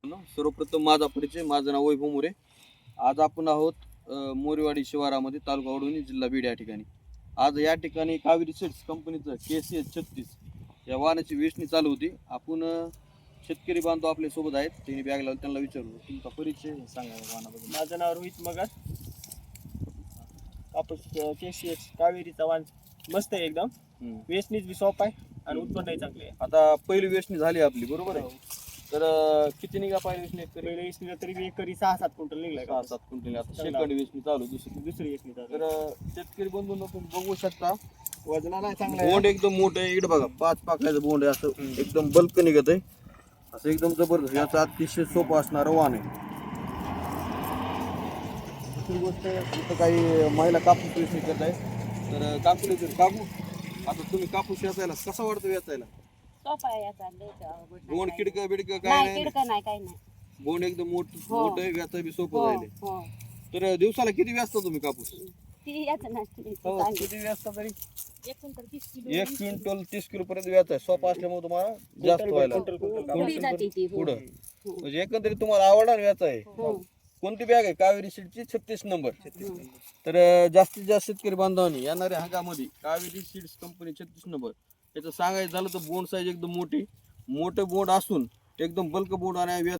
सर्वप्रथम माझा परिचय, माझं नाव वैभव मोरे. आज आपण आहोत मोरेवाडी शिवारामध्ये, तालुका वडवणी, जिल्हा बीड या ठिकाणी. आज या ठिकाणी कावेरी सीड्स कंपनीचं KCS 36 या वाहनाची वेचणी चालू होती. आपण शेतकरी बांधव आपल्या सोबत आहेत, त्यांनी बॅग लावली, त्यांना विचारू तुमचा परिचय सांगा वाहनाबद्दल. माझं नाव रोहित मगर. कापूस KCS कावेरीचा वाण मस्त आहे एकदम. वेचणीच बी सोप आहे आणि उत्पन्नही चांगले आहे. आता पहिली वेचणी झाली आपली, बरोबर आहे. तर किती निघा पहिली वेचणी? पहिल्या वेचणीला तरी बी एकरी 6-7 क्विंटल निघलाय. 6-7 क्विंटल. आता सेकंड वेचणी चालू, दुसरी वेचणी चालू. तर शेतकरी बंधूंनो तुम्ही बघू शकता, वजनाला चांगला आहे. बोंड एकदम मोठं आहे. इकडे बघा 5 पाकळ्याचं बोंड आहे, असं एकदम बल्क निघत आहे, असं एकदम जबरदस्त. याचा अतिशय सोपं असणारं वाहन आहे. दुसरी गोष्ट, इथं काही महिला कापूस वेचणी करत आहे. तर काकू, आता तुम्ही कापूस वेचायला कसा वाटतं वेचायला? सोपा आहे याचा बोंड किडकं बिडकं काय नाही, नाही, किडकं नाही, काही नाही. बोंड एकदम मोठं हो. मोठं आहे, व्याचा बी सोपं हो, जायले. हो. तर दिवसाला किती वेचता तुम्ही कापूस? ती याचं नाही. किती वेचता तरी? 1 क्विंटल 30 किलो. 1 क्विंटल 30 किलो पर्यंत व्याच आहे. सोपा असल्यामुळे तुम्हाला जास्त व्हायला पुढे जाते ती. हो. पुढं. म्हणजे एकंदरीत तुम्हाला आवडणार व्याच आहे. हो. कोणती बॅग आहे? कावेरी सीडची 36 नंबर. तर जास्तीत जास्त शेतकरी बांधवांनी येणाऱ्या हंगामध्ये कावेरी सीड्स कंपनी 36 नंबर याचं सांगायचं झालं तर बोंड साईज एकदम मोठं बोंड असून एकदम बल्क बोंड आणि